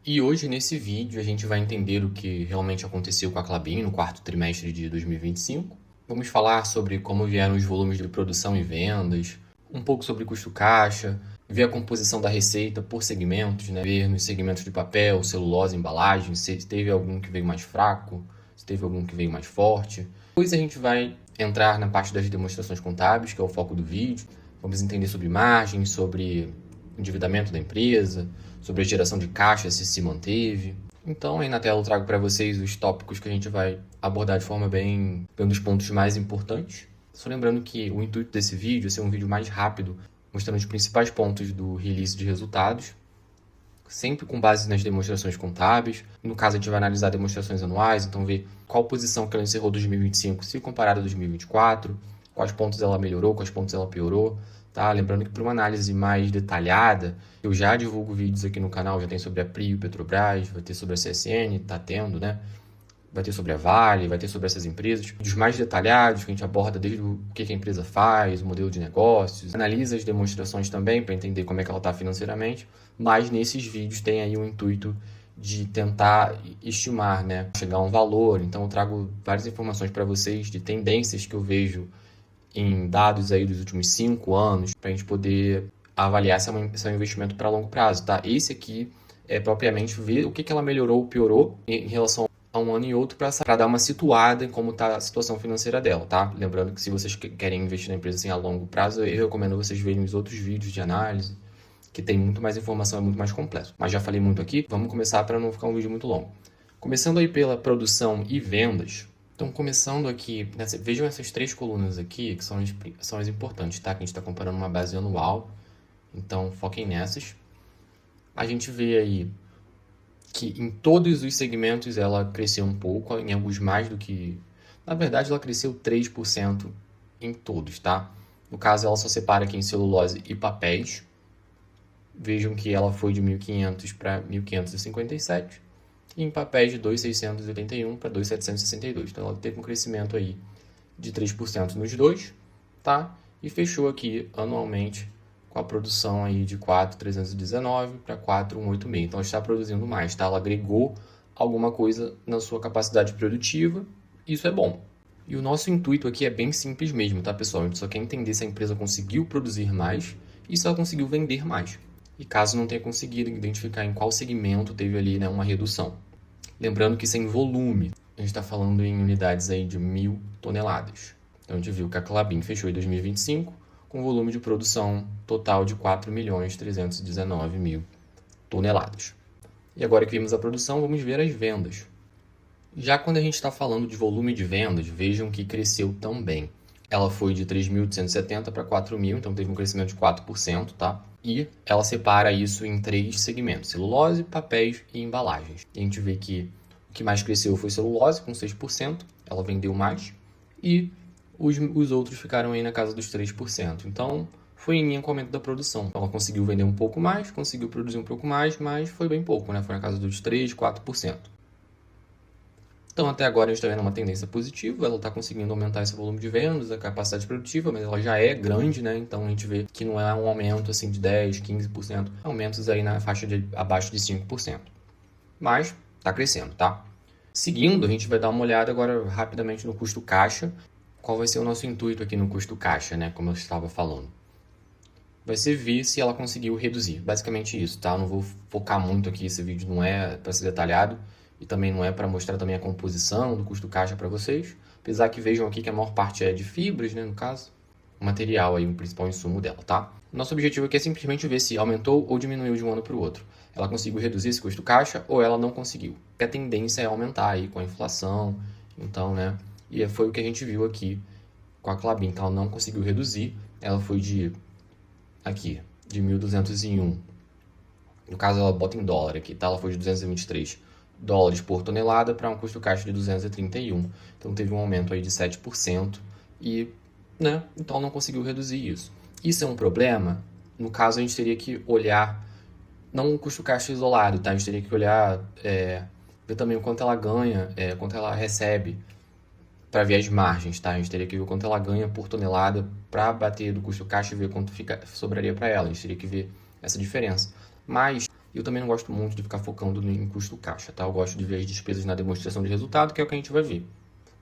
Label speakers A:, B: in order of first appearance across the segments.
A: E hoje, nesse vídeo, a gente vai entender o que realmente aconteceu com a Klabin no quarto trimestre de 2025. Vamos falar sobre como vieram os volumes de produção e vendas, um pouco sobre custo caixa, ver a composição da receita por segmentos, né? Ver nos segmentos de papel, celulose, embalagem, se teve algum que veio mais fraco, se teve algum que veio mais forte. Depois a gente vai entrar na parte das demonstrações contábeis, que é o foco do vídeo. Vamos entender sobre margens, sobre endividamento da empresa, sobre a geração de caixa, se manteve. Então, aí na tela eu trago para vocês os tópicos que a gente vai abordar de forma bem dos pontos mais importantes. Só lembrando que o intuito desse vídeo é ser um vídeo mais rápido, mostrando os principais pontos do release de resultados, sempre com base nas demonstrações contábeis. No caso, a gente vai analisar demonstrações anuais, então ver qual posição que ela encerrou 2025 se comparada a 2024, quais pontos ela melhorou, quais pontos ela piorou. Tá? Lembrando que para uma análise mais detalhada, eu já divulgo vídeos aqui no canal, já tem sobre a Prio, Petrobras, vai ter sobre a CSN, tá tendo, né? Vai ter sobre a Vale, vai ter sobre essas empresas. Vídeos mais detalhados, que a gente aborda desde o que a empresa faz, o modelo de negócios, analisa as demonstrações também para entender como é que ela está financeiramente, mas nesses vídeos tem aí o intuito de tentar estimar, né? Chegar a um valor, então eu trago várias informações para vocês de tendências que eu vejo em dados aí dos últimos 5 anos, para a gente poder avaliar se é um investimento para longo prazo, tá? Esse aqui é propriamente ver o que ela melhorou ou piorou em relação a um ano e outro para dar uma situada em como está a situação financeira dela, tá? Lembrando que se vocês querem investir na empresa assim a longo prazo, eu recomendo vocês verem os outros vídeos de análise, que tem muito mais informação, é muito mais complexo. Mas já falei muito aqui, vamos começar para não ficar um vídeo muito longo. Começando aí pela produção e vendas. Então, começando aqui, vejam essas 3 colunas aqui, que são as importantes, tá? Que a gente está comparando uma base anual, então foquem nessas. A gente vê aí que em todos os segmentos ela cresceu um pouco, em alguns mais do que... Na verdade, ela cresceu 3% em todos, tá? No caso, ela só separa aqui em celulose e papéis. Vejam que ela foi de 1.500 para 1.557. E em papéis de 2.681 para 2.762. Então, ela teve um crescimento aí de 3% nos dois, tá? E fechou aqui anualmente com a produção aí de 4.319 para 4.186. Então, ela está produzindo mais, tá? Ela agregou alguma coisa na sua capacidade produtiva. Isso é bom. E o nosso intuito aqui é bem simples mesmo, tá, pessoal? A gente só quer entender se a empresa conseguiu produzir mais e se ela conseguiu vender mais. E caso não tenha conseguido identificar em qual segmento teve ali, né, uma redução. Lembrando que isso é em volume. A gente está falando em unidades aí de 1.000 toneladas. Então a gente viu que a Klabin fechou em 2025 com volume de produção total de 4.319.000 toneladas. E agora que vimos a produção, vamos ver as vendas. Já quando a gente está falando de volume de vendas, vejam que cresceu também. Ela foi de 3.870 para 4.000, então teve um crescimento de 4%, tá? E ela separa isso em 3 segmentos: celulose, papéis e embalagens. E a gente vê que o que mais cresceu foi celulose, com 6%, ela vendeu mais, e os outros ficaram aí na casa dos 3%. Então, foi em linha com o aumento da produção. Ela conseguiu vender um pouco mais, conseguiu produzir um pouco mais, mas foi bem pouco, né? Foi na casa dos 3, 4%. Então, até agora, a gente está vendo uma tendência positiva, ela está conseguindo aumentar esse volume de vendas, a capacidade produtiva, mas ela já é grande, né? Então, a gente vê que não é um aumento assim de 10%, 15%, aumentos aí na faixa de abaixo de 5%. Mas está crescendo, tá? Seguindo, a gente vai dar uma olhada agora rapidamente no custo caixa. Qual vai ser o nosso intuito aqui no custo caixa, né? Como eu estava falando. Vai ser ver se ela conseguiu reduzir. Basicamente isso, tá? Eu não vou focar muito aqui, esse vídeo não é para ser detalhado. E também não é para mostrar também a composição do custo caixa para vocês. Apesar que vejam aqui que a maior parte é de fibras, né, no caso. O material aí, o principal insumo dela, tá? Nosso objetivo aqui é simplesmente ver se aumentou ou diminuiu de um ano para o outro. Ela conseguiu reduzir esse custo caixa ou ela não conseguiu. Porque a tendência é aumentar aí com a inflação. Então, né? E foi o que a gente viu aqui com a Klabin. Então, ela não conseguiu reduzir. Ela foi de 1.201. No caso, ela bota em dólar aqui, tá? Ela foi de 223 dólares por tonelada para um custo caixa de 231. Então teve um aumento aí de 7% e, né, então não conseguiu reduzir isso. Isso é um problema? No caso, a gente teria que olhar, não o custo caixa isolado, tá? A gente teria que olhar, ver também o quanto ela ganha, quanto ela recebe para ver as margens, tá? A gente teria que ver o quanto ela ganha por tonelada para bater do custo caixa e ver quanto sobraria para ela. A gente teria que ver essa diferença. Mas E eu também não gosto muito de ficar focando em custo caixa, tá? Eu gosto de ver as despesas na demonstração de resultado, que é o que a gente vai ver.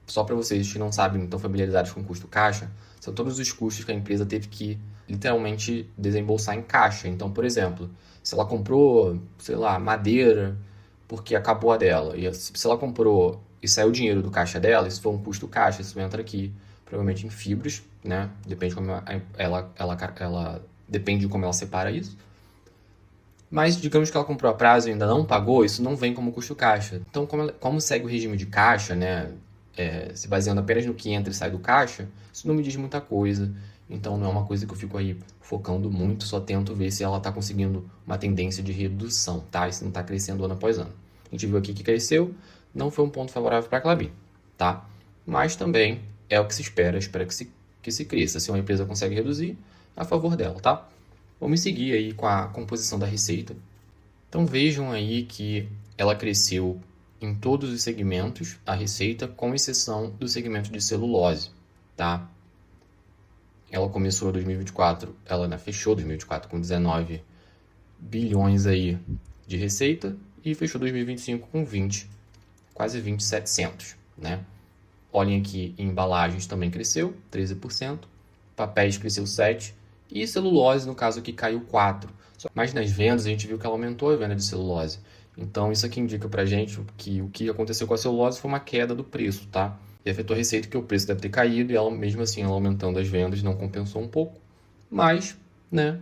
A: Só para vocês que não sabem, não estão familiarizados com custo caixa, são todos os custos que a empresa teve que literalmente desembolsar em caixa. Então, por exemplo, se ela comprou, sei lá, madeira porque acabou a dela, e se ela comprou e saiu o dinheiro do caixa dela, isso foi um custo caixa, isso entra aqui provavelmente em fibras, né? Depende de como ela depende de como ela separa isso. Mas digamos que ela comprou a prazo e ainda não pagou, isso não vem como custo caixa. Então, como segue o regime de caixa, né? Se baseando apenas no que entra e sai do caixa, isso não me diz muita coisa. Então, não é uma coisa que eu fico aí focando muito, só tento ver se ela está conseguindo uma tendência de redução, tá? E se não está crescendo ano após ano. A gente viu aqui que cresceu, não foi um ponto favorável para a Klabin, tá? Mas também é o que se espera que se cresça. Se uma empresa consegue reduzir, a favor dela, tá? Vamos seguir aí com a composição da receita. Então vejam aí que ela cresceu em todos os segmentos, a receita, com exceção do segmento de celulose, tá? Ela começou 2024, ela fechou 2024 com 19 bilhões aí de receita e fechou 2025 com 20, quase 20,700, né? Olhem aqui, embalagens também cresceu, 13%, papéis cresceu 7%, e celulose, no caso aqui, caiu 4%. Mas nas vendas, a gente viu que ela aumentou a venda de celulose. Então, isso aqui indica pra gente que o que aconteceu com a celulose foi uma queda do preço, tá? E afetou a receita, que o preço deve ter caído, e ela, mesmo assim, ela aumentando as vendas, não compensou um pouco. Mas, né,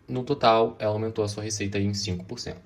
A: no total, ela aumentou a sua receita aí em 5%.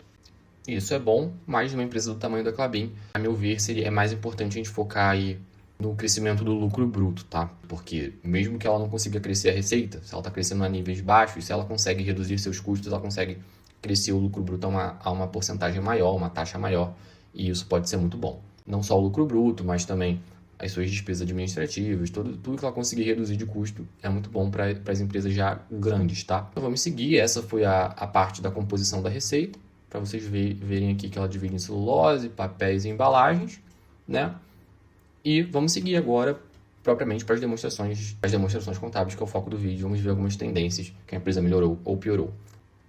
A: Isso é bom, mas numa empresa do tamanho da Klabin, a meu ver, é mais importante a gente focar aí no crescimento do lucro bruto, tá? Porque mesmo que ela não consiga crescer a receita, se ela está crescendo a níveis baixos, se ela consegue reduzir seus custos, ela consegue crescer o lucro bruto a uma porcentagem maior, uma taxa maior, e isso pode ser muito bom. Não só o lucro bruto, mas também as suas despesas administrativas, tudo que ela conseguir reduzir de custo é muito bom para as empresas já grandes, tá? Então vamos seguir, essa foi a parte da composição da receita, para vocês verem aqui que ela divide em celulose, papéis e embalagens, né? E vamos seguir agora propriamente para as demonstrações contábeis, que é o foco do vídeo. Vamos ver algumas tendências que a empresa melhorou ou piorou.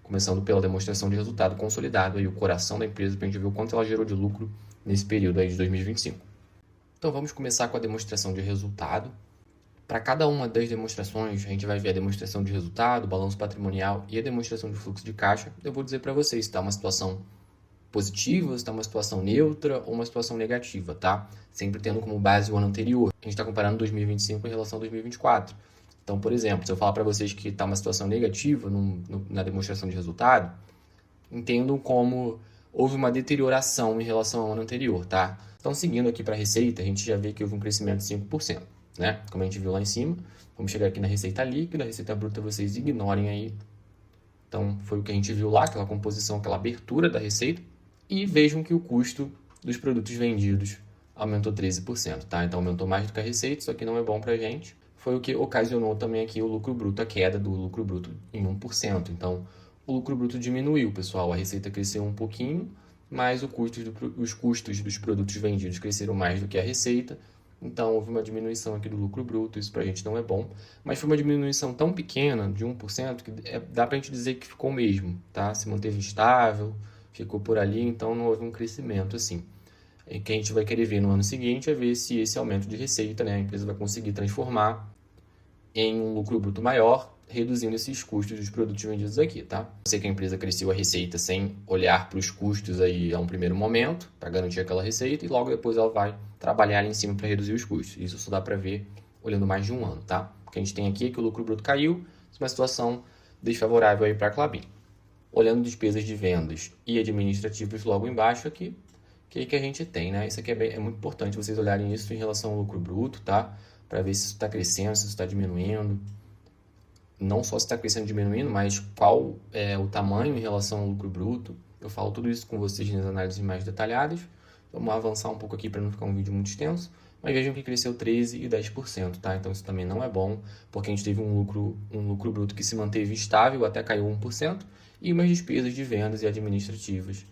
A: Começando pela demonstração de resultado consolidado, aí o coração da empresa, para a gente ver o quanto ela gerou de lucro nesse período aí de 2025. Então vamos começar com a demonstração de resultado. Para cada uma das demonstrações, a gente vai ver a demonstração de resultado, balanço patrimonial e a demonstração de fluxo de caixa. Eu vou dizer para vocês se está uma situação positiva, se está uma situação neutra ou uma situação negativa, tá? Sempre tendo como base o ano anterior. A gente está comparando 2025 em relação a 2024. Então, por exemplo, se eu falar para vocês que está uma situação negativa na demonstração de resultado, entendam como houve uma deterioração em relação ao ano anterior, tá? Então, seguindo aqui para a receita, a gente já vê que houve um crescimento de 5%, né? Como a gente viu lá em cima. Vamos chegar aqui na receita líquida, a receita bruta vocês ignorem aí. Então, foi o que a gente viu lá, aquela composição, aquela abertura da receita. E vejam que o custo dos produtos vendidos aumentou 13%, tá? Então aumentou mais do que a receita, isso aqui não é bom pra gente. Foi o que ocasionou também aqui o lucro bruto, a queda do lucro bruto em 1%. Então o lucro bruto diminuiu, pessoal. A receita cresceu um pouquinho, mas os custos dos produtos vendidos cresceram mais do que a receita. Então houve uma diminuição aqui do lucro bruto, isso pra gente não é bom. Mas foi uma diminuição tão pequena, de 1%, que dá pra gente dizer que ficou mesmo, tá? Se manteve estável, ficou por ali, então não houve um crescimento assim. E o que a gente vai querer ver no ano seguinte é ver se esse aumento de receita, né, a empresa vai conseguir transformar em um lucro bruto maior, reduzindo esses custos dos produtos vendidos aqui, tá? Eu sei que a empresa cresceu a receita sem olhar para os custos aí a um primeiro momento, para garantir aquela receita, e logo depois ela vai trabalhar ali em cima para reduzir os custos. Isso só dá para ver olhando mais de um ano, tá? O que a gente tem aqui é que o lucro bruto caiu, uma situação desfavorável aí para a Klabin. Olhando despesas de vendas e administrativos logo embaixo aqui, que a gente tem, né? Isso aqui é muito importante vocês olharem isso em relação ao lucro bruto, tá? Para ver se isso está crescendo, se isso está diminuindo. Não só se está crescendo e diminuindo, mas qual é o tamanho em relação ao lucro bruto. Eu falo tudo isso com vocês nas análises mais detalhadas. Vamos avançar um pouco aqui para não ficar um vídeo muito extenso. Mas vejam que cresceu 13% e 10%, tá? Então isso também não é bom, porque a gente teve um lucro bruto que se manteve estável, até caiu 1%, e umas despesas de vendas e administrativas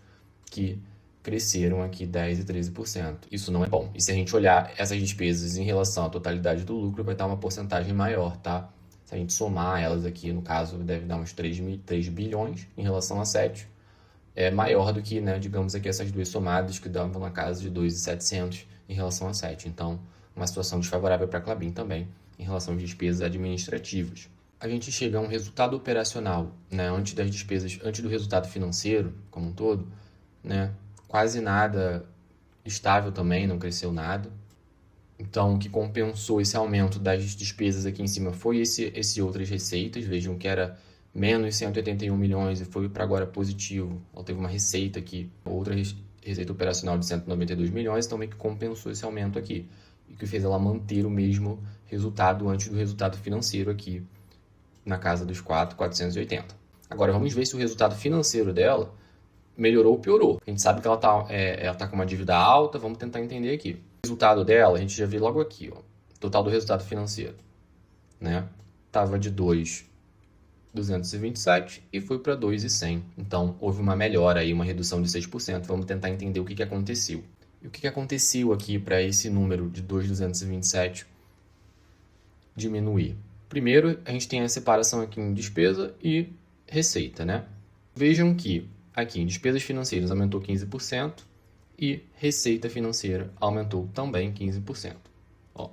A: que cresceram aqui 10% e 13%. Isso não é bom. E se a gente olhar essas despesas em relação à totalidade do lucro, vai dar uma porcentagem maior, tá? Se a gente somar elas aqui, no caso, deve dar uns 3 bilhões em relação a 7. é maior do que, né, digamos aqui, essas duas somadas que davam na casa de 2.700 em relação a 7. Então, uma situação desfavorável para a Klabin também em relação às despesas administrativas. A gente chega a um resultado operacional, né, antes das despesas, antes do resultado financeiro como um todo, né, quase nada estável também, não cresceu nada. Então, o que compensou esse aumento das despesas aqui em cima foi esse outras receitas. Vejam que era menos 181 milhões e foi para agora positivo. Ela teve uma receita aqui, outra receita operacional de 192 milhões, também que compensou esse aumento aqui. E que fez ela manter o mesmo resultado antes do resultado financeiro aqui, na casa dos 4.480. Agora, vamos ver se o resultado financeiro dela melhorou ou piorou. A gente sabe que ela tá com uma dívida alta, vamos tentar entender aqui. O resultado dela, a gente já vê logo aqui, ó, total do resultado financeiro, né? Tava de 2.227 e foi para 2.100. Então, houve uma melhora aí, uma redução de 6%. Vamos tentar entender o que aconteceu. E o que aconteceu aqui para esse número de 2.227 diminuir? Primeiro, a gente tem a separação aqui em despesa e receita, né? Vejam que aqui em despesas financeiras aumentou 15% e receita financeira aumentou também 15%. Ó,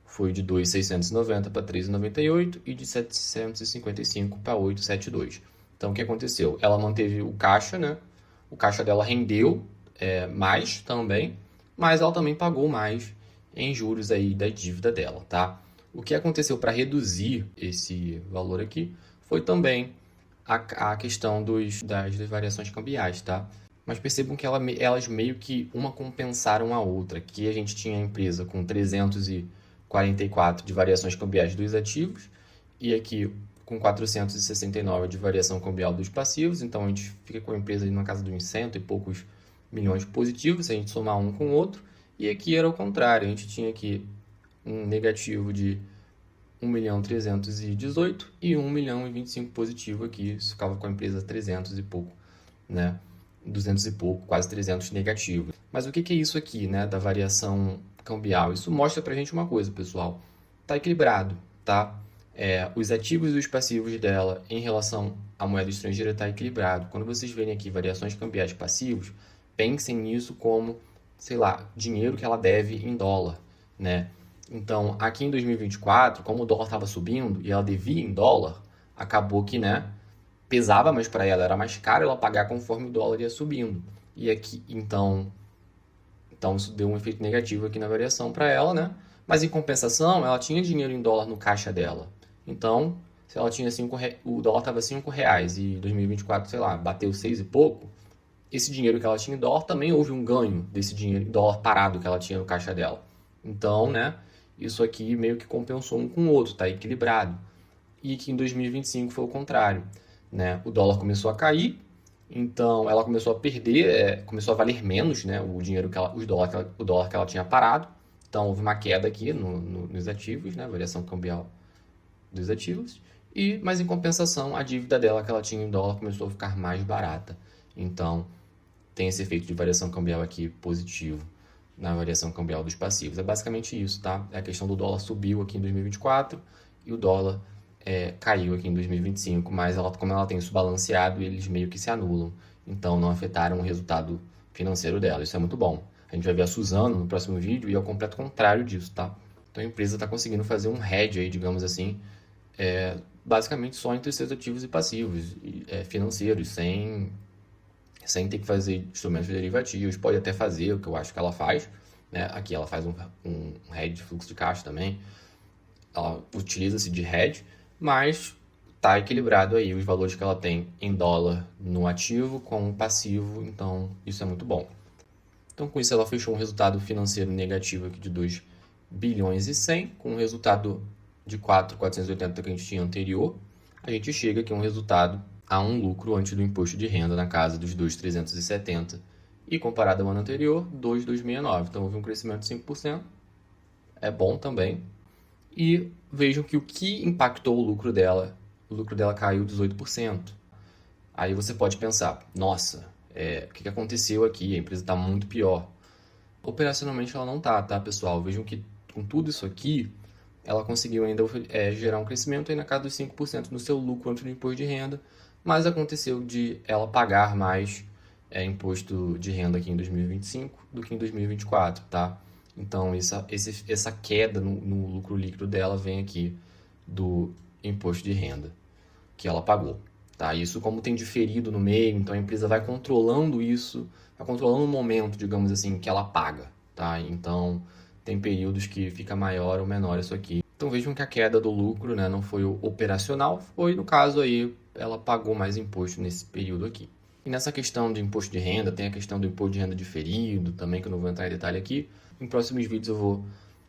A: foi de 2.690 para 3.98 e de 755 para 872. Então, o que aconteceu? Ela manteve o caixa, né? O caixa dela rendeu mais também, mas ela também pagou mais em juros aí da dívida dela, tá? O que aconteceu para reduzir esse valor aqui foi também a questão das variações cambiais, tá? Mas percebam que elas meio que uma compensaram a outra. Aqui a gente tinha a empresa com 344 de variações cambiais dos ativos e aqui com 469 de variação cambial dos passivos. Então a gente fica com a empresa na casa de uns 100 e poucos milhões positivos, se a gente somar um com o outro. E aqui era o contrário, a gente tinha aqui um negativo de 1.318 e 1.025 positivo aqui, isso ficava com a empresa 300 e pouco, né? 200 e pouco, quase 300 negativo. Mas o que é isso aqui, né, da variação cambial? Isso mostra pra gente uma coisa, pessoal. Tá equilibrado, tá? Os ativos e os passivos dela em relação à moeda estrangeira tá equilibrado. Quando vocês verem aqui variações cambiais passivos, pensem nisso como, sei lá, dinheiro que ela deve em dólar, né? Então, aqui em 2024, como o dólar estava subindo e ela devia em dólar, acabou que, né, pesava mais para ela, era mais caro ela pagar conforme o dólar ia subindo. E aqui, então isso deu um efeito negativo aqui na variação para ela, né? Mas em compensação, ela tinha dinheiro em dólar no caixa dela. Então, se ela tinha o dólar estava R$5 e 2024, sei lá, bateu 6 e pouco, esse dinheiro que ela tinha em dólar também houve um ganho desse dinheiro em dólar parado que ela tinha no caixa dela. Então, né, isso aqui meio que compensou um com o outro, tá equilibrado. E que em 2025 foi o contrário, né? O dólar começou a cair, então ela começou a perder, começou a valer menos, né, o dólar que ela tinha parado. Então houve uma queda aqui nos ativos, né, variação cambial dos ativos. Mas em compensação, a dívida dela que ela tinha em dólar começou a ficar mais barata. Então tem esse efeito de variação cambial aqui positivo na variação cambial dos passivos. É basicamente isso, tá? A questão do dólar subiu aqui em 2024 e o dólar caiu aqui em 2025, mas como ela tem isso balanceado, eles meio que se anulam. Então não afetaram o resultado financeiro dela. Isso é muito bom. A gente vai ver a Suzano no próximo vídeo e é o completo contrário disso, tá? Então a empresa está conseguindo fazer um hedge aí, digamos assim, basicamente só entre seus ativos e passivos financeiros, sem ter que fazer instrumentos derivativos. Pode até fazer o que eu acho que ela faz, né? Aqui ela faz um hedge de fluxo de caixa também. Ela utiliza-se de hedge, mas está equilibrado aí os valores que ela tem em dólar no ativo com o passivo, então isso é muito bom. Então com isso ela fechou um resultado financeiro negativo aqui de 2 bilhões e 100, com um resultado de 4.480 que a gente tinha anterior. A gente chega aqui a um resultado a um lucro antes do imposto de renda na casa dos 2.370 e comparado ao ano anterior, 2.269. Então houve um crescimento de 5%, é bom também. E vejam que o que impactou o lucro dela caiu 18%. Aí você pode pensar, nossa, o que aconteceu aqui? A empresa está muito pior. Operacionalmente ela não tá, pessoal? Vejam que com tudo isso aqui, ela conseguiu ainda gerar um crescimento aí na casa dos 5% no seu lucro antes do imposto de renda, mas aconteceu de ela pagar mais imposto de renda aqui em 2025 do que em 2024, tá? Então, essa queda no lucro líquido dela vem aqui do imposto de renda que ela pagou, tá? Isso como tem diferido no meio, então a empresa vai controlando isso, vai controlando o momento, digamos assim, que ela paga, tá? Então, tem períodos que fica maior ou menor isso aqui. Então, vejam que a queda do lucro, né, não foi operacional, foi, no caso aí, ela pagou mais imposto nesse período aqui. E nessa questão de imposto de renda, tem a questão do imposto de renda diferido também, que eu não vou entrar em detalhe aqui. Em próximos vídeos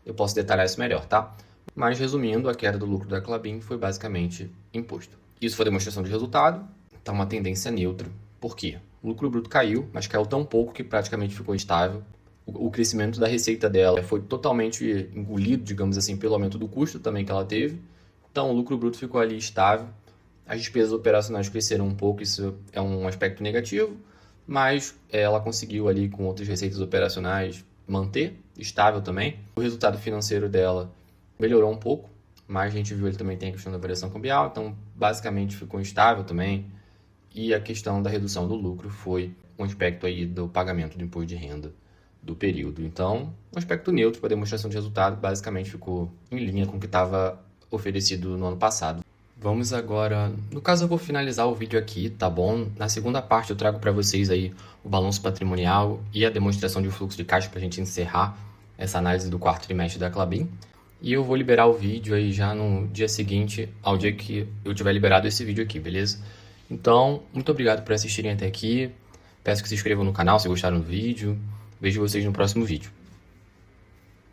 A: eu posso detalhar isso melhor, tá? Mas resumindo, a queda do lucro da Klabin foi basicamente imposto. Isso foi demonstração de resultado, tá uma tendência neutra. Por quê? O lucro bruto caiu, mas caiu tão pouco que praticamente ficou estável. O crescimento da receita dela foi totalmente engolido, digamos assim, pelo aumento do custo também que ela teve. Então, o lucro bruto ficou ali estável. As despesas operacionais cresceram um pouco, isso é um aspecto negativo, mas ela conseguiu ali com outras receitas operacionais manter estável também. O resultado financeiro dela melhorou um pouco, mas a gente viu ele também tem a questão da variação cambial, então basicamente ficou estável também. E a questão da redução do lucro foi um aspecto aí do pagamento do imposto de renda do período. Então, um aspecto neutro para demonstração de resultado, basicamente ficou em linha com o que estava oferecido no ano passado. Vamos agora... No caso, eu vou finalizar o vídeo aqui, tá bom? Na segunda parte eu trago para vocês aí o balanço patrimonial e a demonstração de fluxo de caixa para a gente encerrar essa análise do quarto trimestre da Klabin. E eu vou liberar o vídeo aí já no dia seguinte, ao dia que eu tiver liberado esse vídeo aqui, beleza? Então, muito obrigado por assistirem até aqui. Peço que se inscrevam no canal se gostaram do vídeo. Vejo vocês no próximo vídeo.